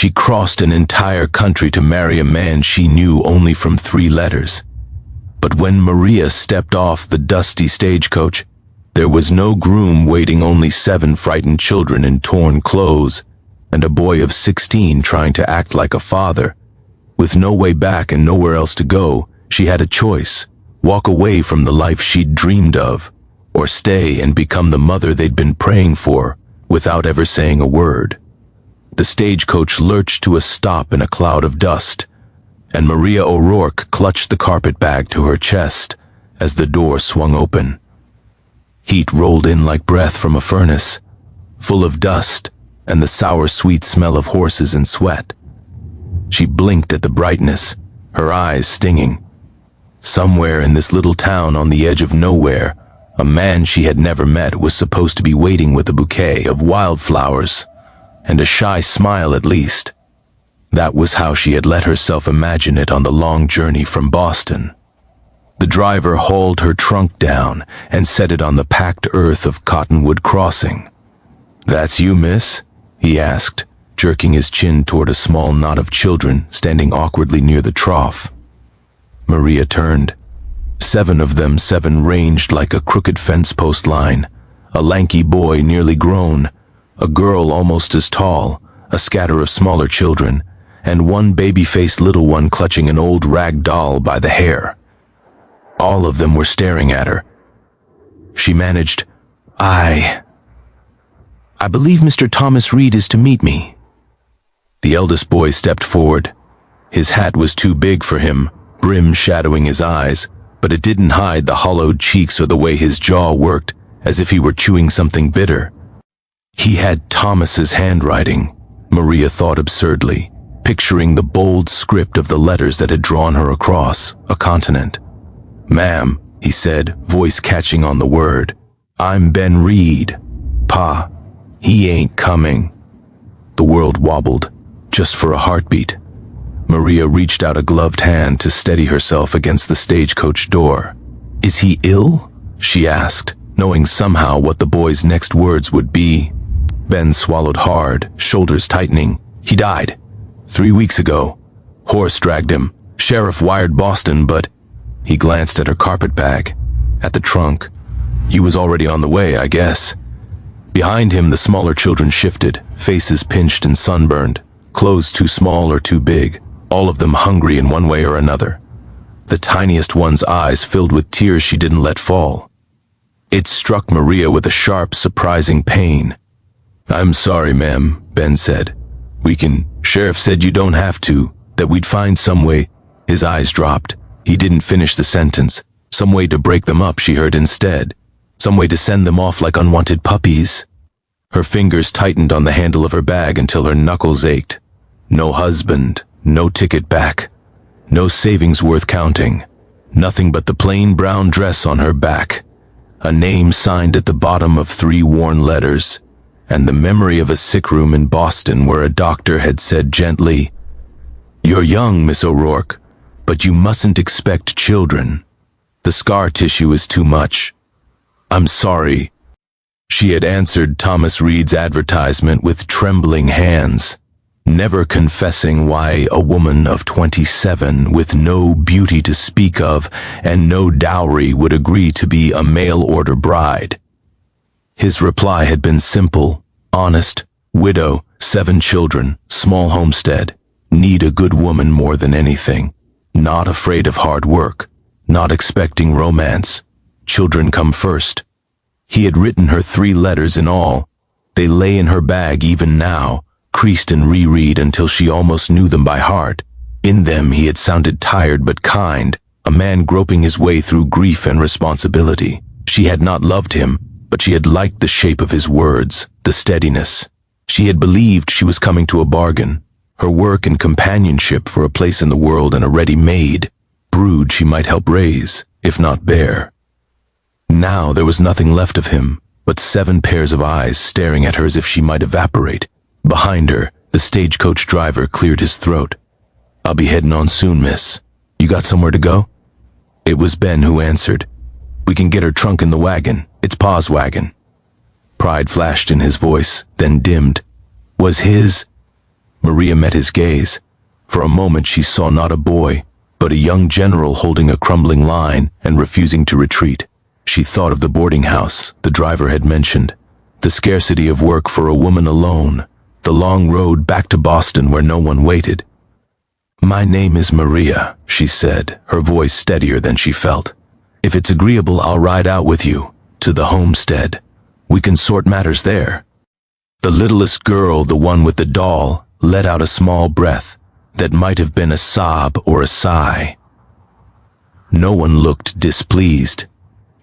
She crossed an entire country to marry a man she knew only from 3 letters. But when Maria stepped off the dusty stagecoach, there was no groom waiting, only 7 frightened children in torn clothes, and a boy of 16 trying to act like a father. With no way back and nowhere else to go, she had a choice: walk away from the life she'd dreamed of, or stay and become the mother they'd been praying for, without ever saying a word. The stagecoach lurched to a stop in a cloud of dust, and Maria O'Rourke clutched the carpet bag to her chest as the door swung open. Heat rolled in like breath from a furnace, full of dust and the sour, sweet smell of horses and sweat. She blinked at the brightness, her eyes stinging. Somewhere in this little town on the edge of nowhere, a man she had never met was supposed to be waiting with a bouquet of wildflowers, and a shy smile at least. That was how she had let herself imagine it on the long journey from Boston. The driver hauled her trunk down and set it on the packed earth of Cottonwood Crossing. "That's you, miss?" he asked, jerking his chin toward a small knot of children standing awkwardly near the trough. Maria turned. 7 of them, 7 ranged like a crooked fence post line, a lanky boy nearly grown, a girl almost as tall, a scatter of smaller children, and one baby-faced little one clutching an old rag doll by the hair. All of them were staring at her. She managed, I believe Mr. Thomas Reed is to meet me." The eldest boy stepped forward. His hat was too big for him, brim shadowing his eyes, but it didn't hide the hollowed cheeks or the way his jaw worked, as if he were chewing something bitter. He had Thomas's handwriting, Maria thought absurdly, picturing the bold script of the letters that had drawn her across a continent. "Ma'am," he said, voice catching on the word, "I'm Ben Reed. Pa, he ain't coming." The world wobbled, just for a heartbeat. Maria reached out a gloved hand to steady herself against the stagecoach door. "Is he ill?" she asked, knowing somehow what the boy's next words would be. Ben swallowed hard, shoulders tightening. "He died 3 weeks ago. Horse dragged him. Sheriff wired Boston, but..." He glanced at her carpet bag, at the trunk. "You was already on the way, I guess." Behind him, the smaller children shifted, faces pinched and sunburned, clothes too small or too big, all of them hungry in one way or another. The tiniest one's eyes filled with tears she didn't let fall. It struck Maria with a sharp, surprising pain. "I'm sorry, ma'am," Ben said. Sheriff said you don't have to, that we'd find some way." His eyes dropped. He didn't finish the sentence. "Some way to break them up," she heard instead. "Some way to send them off like unwanted puppies." Her fingers tightened on the handle of her bag until her knuckles ached. No husband, no ticket back, no savings worth counting. Nothing but the plain brown dress on her back, a name signed at the bottom of 3 worn letters, and the memory of a sick room in Boston where a doctor had said gently, "You're young, Miss O'Rourke, but you mustn't expect children. The scar tissue is too much. I'm sorry." She had answered Thomas Reed's advertisement with trembling hands, never confessing why a woman of 27 with no beauty to speak of and no dowry would agree to be a mail-order bride. His reply had been simple, honest, widow, 7 children, small homestead, need a good woman more than anything, not afraid of hard work, not expecting romance, children come first. He had written her 3 letters in all. They lay in her bag even now, creased and reread until she almost knew them by heart. In them he had sounded tired but kind, a man groping his way through grief and responsibility. She had not loved him, but she had liked the shape of his words, the steadiness. She had believed she was coming to a bargain, her work and companionship for a place in the world and a ready-made brood she might help raise, if not bear. Now there was nothing left of him, but 7 pairs of eyes staring at her as if she might evaporate. Behind her, the stagecoach driver cleared his throat. "I'll be heading on soon, miss. You got somewhere to go?" It was Ben who answered. "We can get her trunk in the wagon. It's Pa's wagon." Pride flashed in his voice, then dimmed. Was his? Maria met his gaze. For a moment she saw not a boy, but a young general holding a crumbling line and refusing to retreat. She thought of the boarding house the driver had mentioned, the scarcity of work for a woman alone, the long road back to Boston where no one waited. "My name is Maria," she said, her voice steadier than she felt. "If it's agreeable, I'll ride out with you, to the homestead. We can sort matters there." The littlest girl, the one with the doll, let out a small breath that might have been a sob or a sigh. No one looked displeased.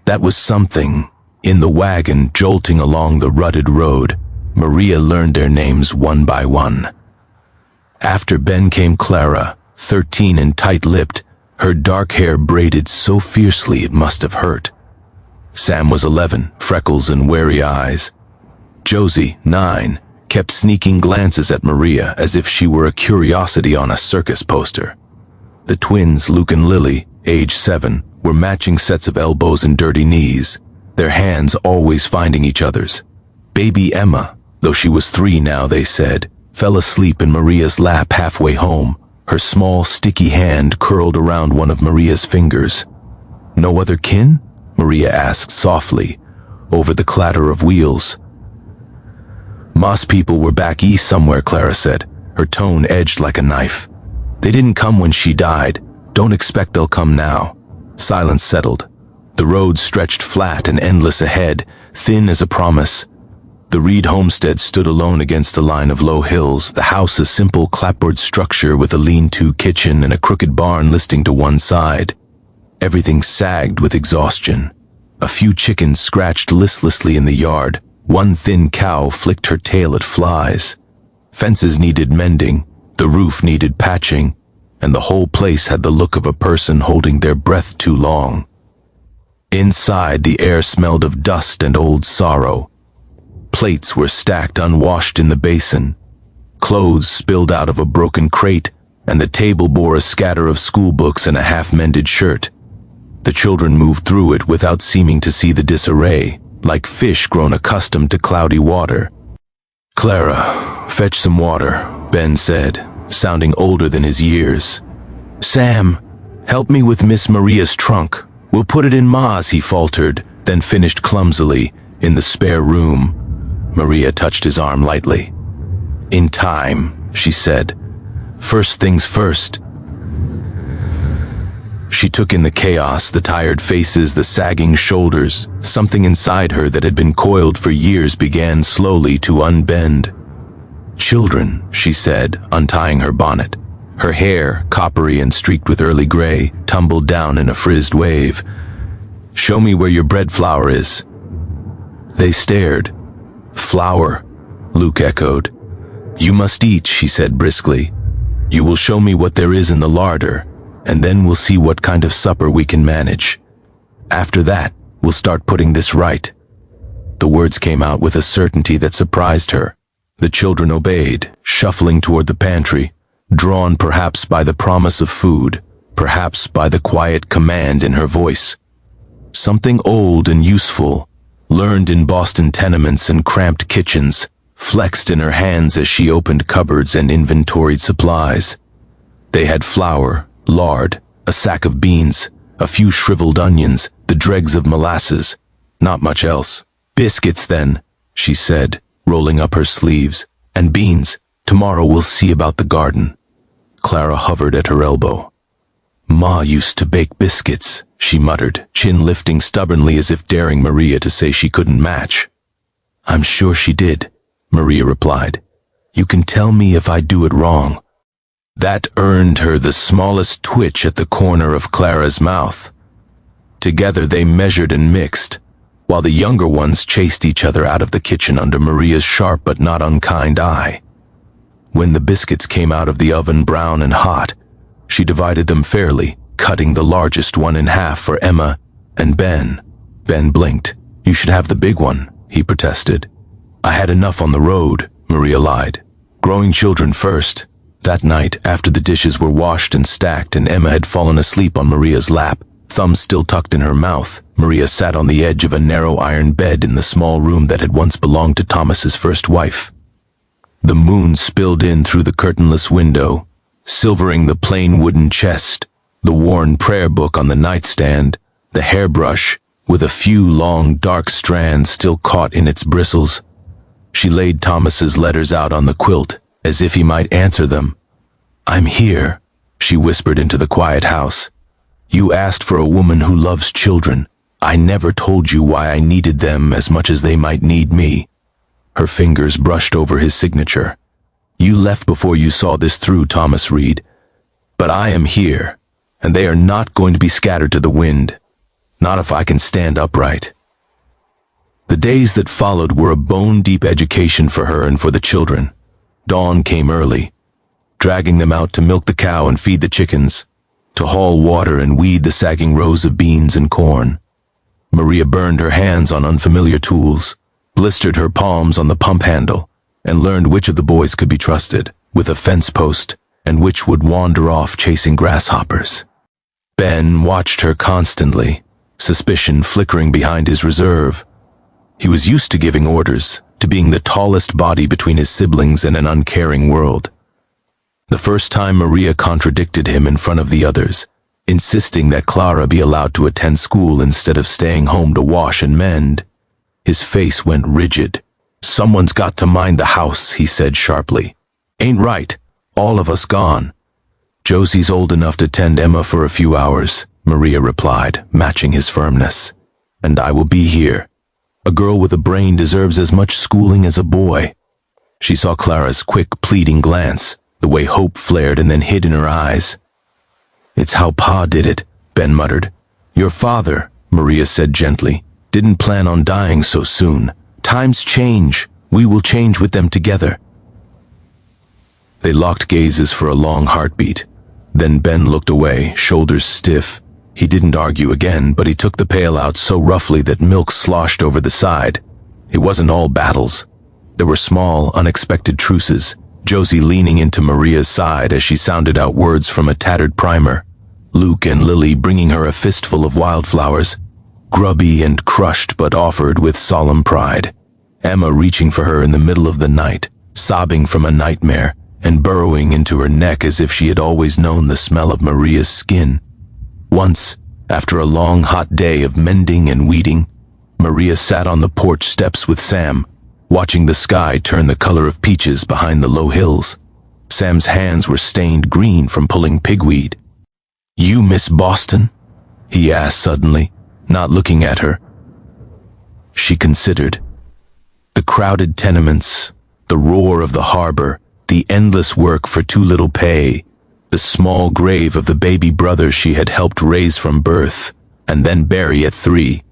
That was something. In the wagon, jolting along the rutted road, Maria learned their names one by one. After Ben came Clara, 13 and tight-lipped, her dark hair braided so fiercely it must have hurt. Sam was 11, freckles and wary eyes. Josie, 9, kept sneaking glances at Maria as if she were a curiosity on a circus poster. The twins, Luke and Lily, age 7, were matching sets of elbows and dirty knees, their hands always finding each other's. Baby Emma, though she was 3 now, they said, fell asleep in Maria's lap halfway home, her small sticky hand curled around one of Maria's fingers. "No other kin?" Maria asked softly, over the clatter of wheels. "Moss people were back east somewhere," Clara said, her tone edged like a knife. "They didn't come when she died. Don't expect they'll come now." Silence settled. The road stretched flat and endless ahead, thin as a promise. The Reed homestead stood alone against a line of low hills, the house a simple clapboard structure with a lean-to kitchen and a crooked barn listing to one side. Everything sagged with exhaustion. A few chickens scratched listlessly in the yard. One thin cow flicked her tail at flies. Fences needed mending, the roof needed patching, and the whole place had the look of a person holding their breath too long. Inside, the air smelled of dust and old sorrow. Plates were stacked unwashed in the basin. Clothes spilled out of a broken crate, and the table bore a scatter of school books and a half-mended shirt. The children moved through it without seeming to see the disarray, like fish grown accustomed to cloudy water. "Clara, fetch some water," Ben said, sounding older than his years. "Sam, help me with Miss Maria's trunk. We'll put it in Ma's," he faltered, then finished clumsily, "in the spare room." Maria touched his arm lightly. "In time," she said. "First things first." She took in the chaos, the tired faces, the sagging shoulders. Something inside her that had been coiled for years began slowly to unbend. "Children," she said, untying her bonnet. Her hair, coppery and streaked with early gray, tumbled down in a frizzed wave. "Show me where your bread flour is." They stared. "Flour," Luke echoed. "You must eat," she said briskly. "You will show me what there is in the larder, and then we'll see what kind of supper we can manage. After that, we'll start putting this right." The words came out with a certainty that surprised her. The children obeyed, shuffling toward the pantry, drawn perhaps by the promise of food, perhaps by the quiet command in her voice. Something old and useful, learned in Boston tenements and cramped kitchens, flexed in her hands as she opened cupboards and inventoried supplies. They had flour, lard, a sack of beans, a few shriveled onions, the dregs of molasses, not much else. "Biscuits, then," she said, rolling up her sleeves. "And beans. Tomorrow we'll see about the garden." Clara hovered at her elbow. "Ma used to bake biscuits," she muttered, chin lifting stubbornly as if daring Maria to say she couldn't match. "I'm sure she did," Maria replied. "You can tell me if I do it wrong." That earned her the smallest twitch at the corner of Clara's mouth. Together they measured and mixed, while the younger ones chased each other out of the kitchen under Maria's sharp but not unkind eye. When the biscuits came out of the oven brown and hot, she divided them fairly, cutting the largest one in half for Emma and Ben. Ben blinked. "You should have the big one," he protested. "I had enough on the road," Maria lied. "Growing children first." That night, after the dishes were washed and stacked and Emma had fallen asleep on Maria's lap, thumbs still tucked in her mouth, Maria sat on the edge of a narrow iron bed in the small room that had once belonged to Thomas's first wife. The moon spilled in through the curtainless window, silvering the plain wooden chest, the worn prayer book on the nightstand, the hairbrush, with a few long, dark strands still caught in its bristles. She laid Thomas's letters out on the quilt, as if he might answer them. "I'm here," she whispered into the quiet house. "You asked for a woman who loves children. I never told you why I needed them as much as they might need me." Her fingers brushed over his signature. "You left before you saw this through, Thomas Reed. But I am here, and they are not going to be scattered to the wind. Not if I can stand upright." The days that followed were a bone-deep education for her and for the children. Dawn came early, dragging them out to milk the cow and feed the chickens, to haul water and weed the sagging rows of beans and corn. Maria burned her hands on unfamiliar tools, blistered her palms on the pump handle, and learned which of the boys could be trusted with a fence post and which would wander off chasing grasshoppers. Ben watched her constantly, suspicion flickering behind his reserve. He was used to giving orders, to being the tallest body between his siblings and an uncaring world. The first time Maria contradicted him in front of the others, insisting that Clara be allowed to attend school instead of staying home to wash and mend. His face went rigid. "Someone's got to mind the house," he said sharply. "Ain't right. All of us gone." "Josie's old enough to tend Emma for a few hours," Maria replied, matching his firmness. "And I will be here. A girl with a brain deserves as much schooling as a boy." She saw Clara's quick, pleading glance, the way hope flared and then hid in her eyes. "It's how Pa did it," Ben muttered. "Your father," Maria said gently, "didn't plan on dying so soon. Times change. We will change with them together." They locked gazes for a long heartbeat. Then Ben looked away, shoulders stiff. He didn't argue again, but he took the pail out so roughly that milk sloshed over the side. It wasn't all battles. There were small, unexpected truces, Josie leaning into Maria's side as she sounded out words from a tattered primer, Luke and Lily bringing her a fistful of wildflowers, grubby and crushed but offered with solemn pride, Emma reaching for her in the middle of the night, sobbing from a nightmare, and burrowing into her neck as if she had always known the smell of Maria's skin. Once, after a long hot day of mending and weeding, Maria sat on the porch steps with Sam, watching the sky turn the color of peaches behind the low hills. Sam's hands were stained green from pulling pigweed. "You miss Boston?" he asked suddenly, not looking at her. She considered. The crowded tenements, the roar of the harbor, the endless work for too little pay, the small grave of the baby brother she had helped raise from birth, and then bury at 3,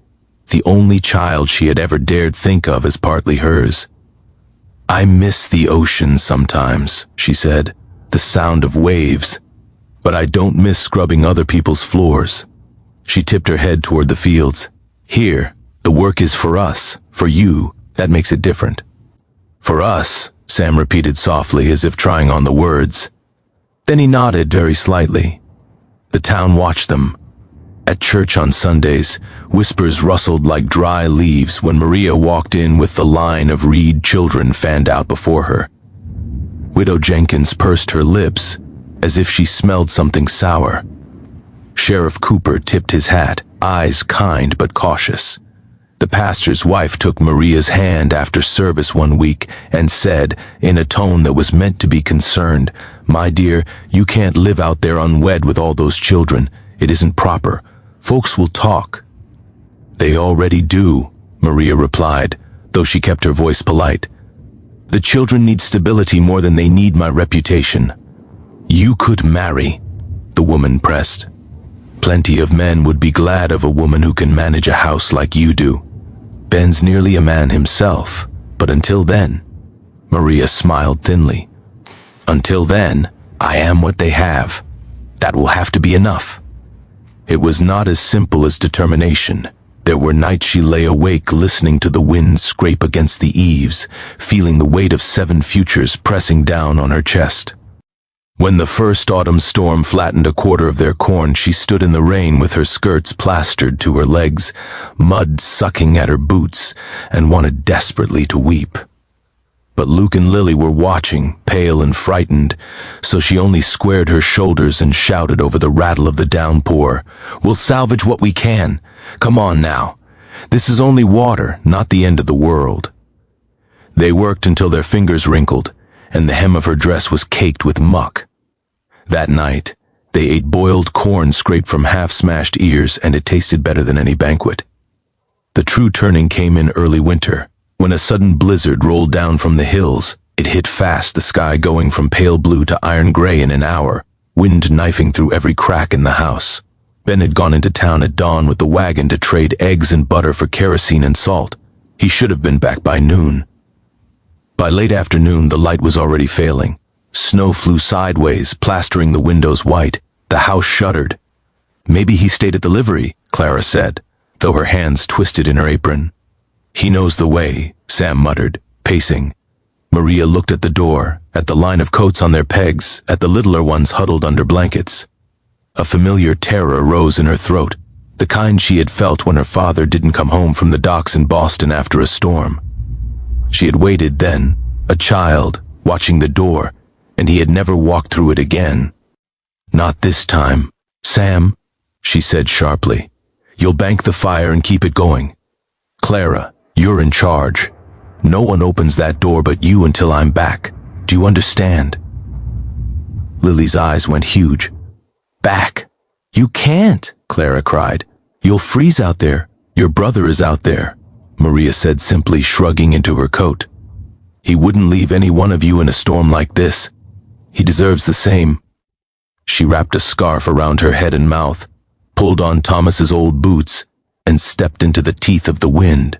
the only child she had ever dared think of as partly hers. "I miss the ocean sometimes," she said, "the sound of waves. But I don't miss scrubbing other people's floors." She tipped her head toward the fields. "Here, the work is for us, for you. That makes it different." "For us," Sam repeated softly as if trying on the words. Then he nodded very slightly. The town watched them. At church on Sundays, whispers rustled like dry leaves when Maria walked in with the line of Reed children fanned out before her. Widow Jenkins pursed her lips, as if she smelled something sour. Sheriff Cooper tipped his hat, eyes kind but cautious. The pastor's wife took Maria's hand after service one week and said, in a tone that was meant to be concerned, "My dear, you can't live out there unwed with all those children. It isn't proper. Folks will talk." "They already do," Maria replied, though she kept her voice polite. "The children need stability more than they need my reputation." "You could marry," the woman pressed. "Plenty of men would be glad of a woman who can manage a house like you do. Ben's nearly a man himself, but until then," Maria smiled thinly, "until then, I am what they have. That will have to be enough." It was not as simple as determination. There were nights she lay awake listening to the wind scrape against the eaves, feeling the weight of 7 futures pressing down on her chest. When the first autumn storm flattened a quarter of their corn, she stood in the rain with her skirts plastered to her legs, mud sucking at her boots, and wanted desperately to weep. But Luke and Lily were watching, pale and frightened, so she only squared her shoulders and shouted over the rattle of the downpour, "We'll salvage what we can. Come on now. This is only water, not the end of the world." They worked until their fingers wrinkled, and the hem of her dress was caked with muck. That night, they ate boiled corn scraped from half-smashed ears, and it tasted better than any banquet. The true turning came in early winter, when a sudden blizzard rolled down from the hills. It hit fast, the sky going from pale blue to iron gray in an hour, wind knifing through every crack in the house. Ben had gone into town at dawn with the wagon to trade eggs and butter for kerosene and salt. He should have been back by noon. By late afternoon, the light was already failing. Snow flew sideways, plastering the windows white. The house shuddered. "Maybe he stayed at the livery," Clara said, though her hands twisted in her apron. "He knows the way," Sam muttered, pacing. Maria looked at the door, at the line of coats on their pegs, at the littler ones huddled under blankets. A familiar terror rose in her throat, the kind she had felt when her father didn't come home from the docks in Boston after a storm. She had waited then, a child, watching the door, and he had never walked through it again. "Not this time, Sam," she said sharply. "You'll bank the fire and keep it going. Clara, you're in charge. No one opens that door but you until I'm back. Do you understand?" Lily's eyes went huge. "Back? You can't," Clara cried. "You'll freeze out there. Your brother is out there," Maria said simply, shrugging into her coat. "He wouldn't leave any one of you in a storm like this. He deserves the same." She wrapped a scarf around her head and mouth, pulled on Thomas's old boots, and stepped into the teeth of the wind.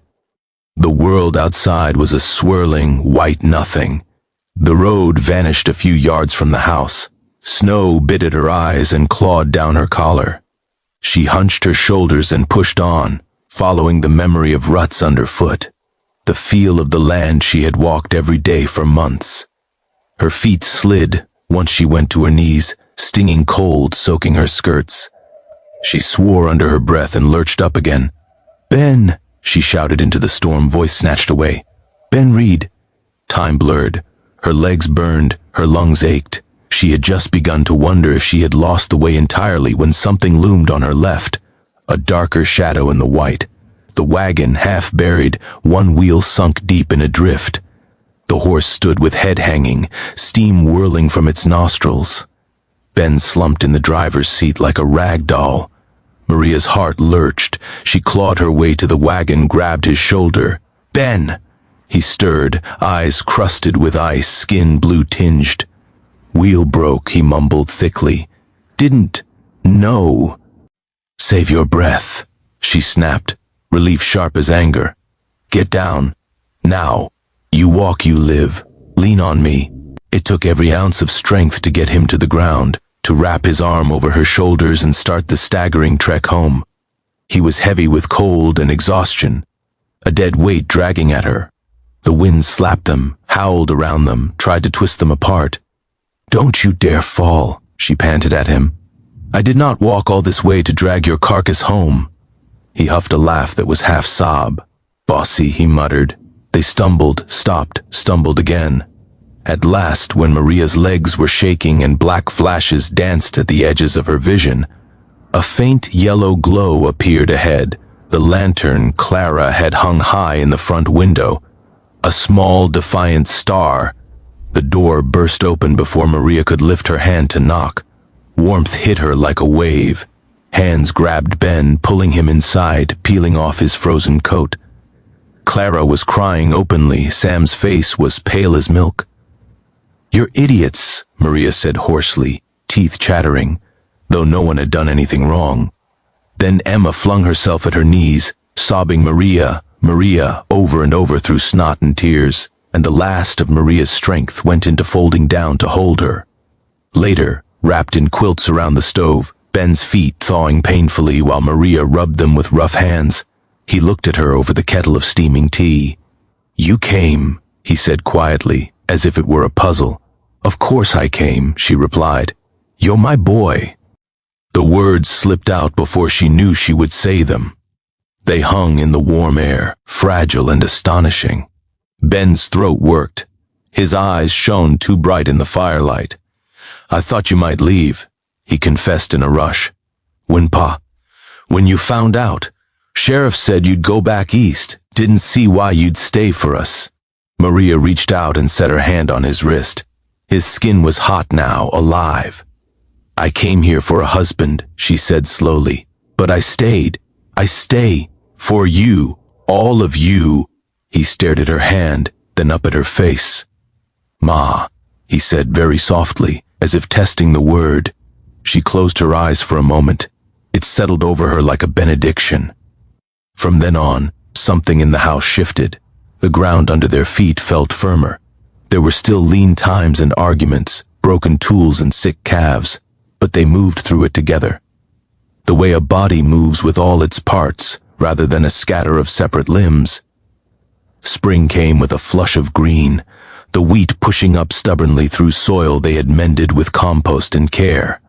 The world outside was a swirling, white nothing. The road vanished a few yards from the house. Snow bit at her eyes and clawed down her collar. She hunched her shoulders and pushed on, following the memory of ruts underfoot, the feel of the land she had walked every day for months. Her feet slid once she went to her knees, stinging cold soaking her skirts. She swore under her breath and lurched up again. "Ben!" she shouted into the storm, voice snatched away. "Ben Reed!" Time blurred. Her legs burned, her lungs ached. She had just begun to wonder if she had lost the way entirely when something loomed on her left, a darker shadow in the white. The wagon, half buried, one wheel sunk deep in a drift. The horse stood with head hanging, steam whirling from its nostrils. Ben slumped in the driver's seat like a rag doll. Maria's heart lurched. She clawed her way to the wagon, grabbed his shoulder. "Ben!" He stirred, eyes crusted with ice, skin blue-tinged. "Wheel broke," he mumbled thickly. "Didn't know." "Save your breath," she snapped, relief sharp as anger. "Get down. Now. You walk, you live. Lean on me." It took every ounce of strength to get him to the ground, to wrap his arm over her shoulders and start the staggering trek home. He was heavy with cold and exhaustion, a dead weight dragging at her. The wind slapped them, howled around them, tried to twist them apart. "Don't you dare fall," she panted at him. "I did not walk all this way to drag your carcass home." He huffed a laugh that was half sob. "Bossy," he muttered. They stumbled, stopped, stumbled again. At last, when Maria's legs were shaking and black flashes danced at the edges of her vision, a faint yellow glow appeared ahead, the lantern Clara had hung high in the front window. A small, defiant star. The door burst open before Maria could lift her hand to knock. Warmth hit her like a wave. Hands grabbed Ben, pulling him inside, peeling off his frozen coat. Clara was crying openly. Sam's face was pale as milk. "You're idiots," Maria said hoarsely, teeth chattering, though no one had done anything wrong. Then Emma flung herself at her knees, sobbing Maria, Maria, over and over through snot and tears, and the last of Maria's strength went into folding down to hold her. Later, wrapped in quilts around the stove, Ben's feet thawing painfully while Maria rubbed them with rough hands, he looked at her over the kettle of steaming tea. "You came," he said quietly, as if it were a puzzle. "Of course I came," she replied. "You're my boy." The words slipped out before she knew she would say them. They hung in the warm air, fragile and astonishing. Ben's throat worked. His eyes shone too bright in the firelight. "I thought you might leave," he confessed in a rush. When you found out, Sheriff said you'd go back east, didn't see why you'd stay for us." Maria reached out and set her hand on his wrist. His skin was hot now, alive. "I came here for a husband," she said slowly, "but I stayed. I stay. For you. All of you." He stared at her hand, then up at her face. "Ma," he said very softly, as if testing the word. She closed her eyes for a moment. It settled over her like a benediction. From then on, something in the house shifted. The ground under their feet felt firmer. There were still lean times and arguments, broken tools and sick calves, but they moved through it together. The way a body moves with all its parts, rather than a scatter of separate limbs. Spring came with a flush of green, the wheat pushing up stubbornly through soil they had mended with compost and care.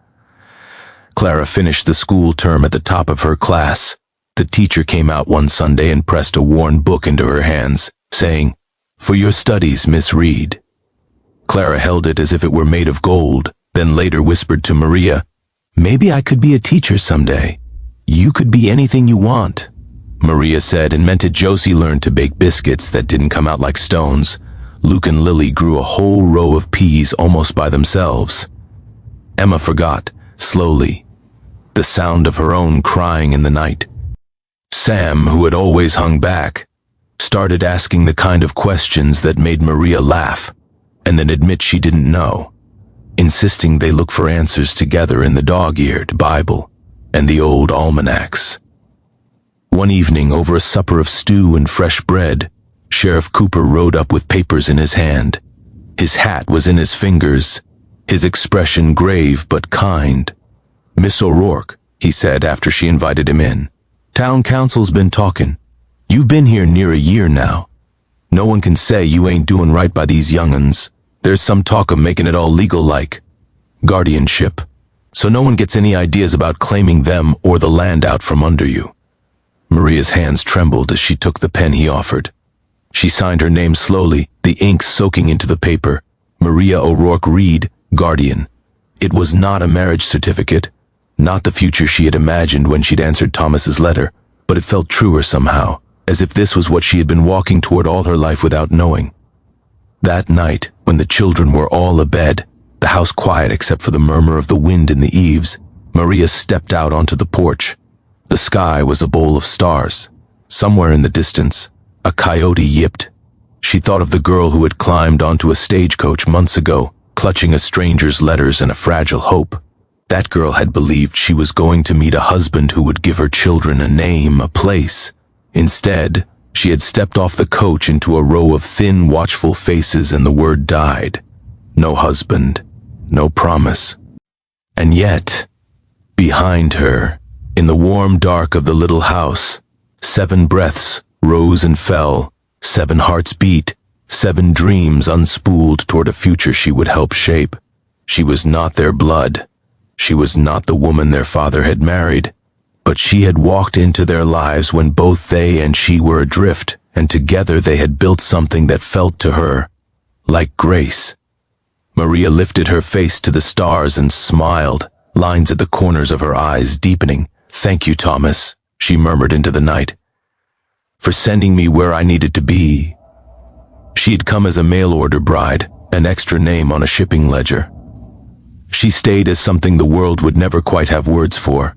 Clara finished the school term at the top of her class. The teacher came out one Sunday and pressed a worn book into her hands, saying, "For your studies, Miss Reed." Clara held it as if it were made of gold, then later whispered to Maria, "Maybe I could be a teacher someday. You could be anything you want." Maria said and meant it. Josie learned to bake biscuits that didn't come out like stones. Luke and Lily grew a whole row of peas almost by themselves. Emma forgot, slowly, the sound of her own crying in the night. Sam, who had always hung back, started asking the kind of questions that made Maria laugh, and then admit she didn't know, insisting they look for answers together in the dog-eared Bible and the old almanacs. One evening, over a supper of stew and fresh bread, Sheriff Cooper rode up with papers in his hand. His hat was in his fingers, his expression grave but kind. "Miss O'Rourke," he said after she invited him in, "Town council's been talking. You've been here near a year now. No one can say you ain't doing right by these young'uns. There's some talk of making it all legal like guardianship, so no one gets any ideas about claiming them or the land out from under you." Maria's hands trembled as she took the pen he offered. She signed her name slowly, the ink soaking into the paper. Maria O'Rourke Reed, guardian. It was not a marriage certificate, not the future she had imagined when she'd answered Thomas's letter, but it felt truer somehow, as if this was what she had been walking toward all her life without knowing. That night, when the children were all abed, the house quiet except for the murmur of the wind in the eaves, Maria stepped out onto the porch. The sky was a bowl of stars. Somewhere in the distance, a coyote yipped. She thought of the girl who had climbed onto a stagecoach months ago, clutching a stranger's letters and a fragile hope. That girl had believed she was going to meet a husband who would give her children a name, a place. Instead, she had stepped off the coach into a row of thin, watchful faces, and the word died. No husband, no promise. And yet, behind her, in the warm dark of the little house, 7 breaths rose and fell, 7 hearts beat, 7 dreams unspooled toward a future she would help shape. She was not their blood. She was not the woman their father had married. But she had walked into their lives when both they and she were adrift, and together they had built something that felt to her like grace. Maria lifted her face to the stars and smiled, lines at the corners of her eyes deepening. "Thank you, Thomas," she murmured into the night, "for sending me where I needed to be." She had come as a mail-order bride, an extra name on a shipping ledger. She stayed as something the world would never quite have words for.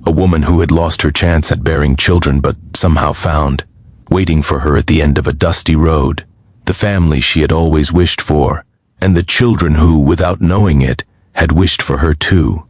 A woman who had lost her chance at bearing children but somehow found, waiting for her at the end of a dusty road, the family she had always wished for, and the children who, without knowing it, had wished for her too.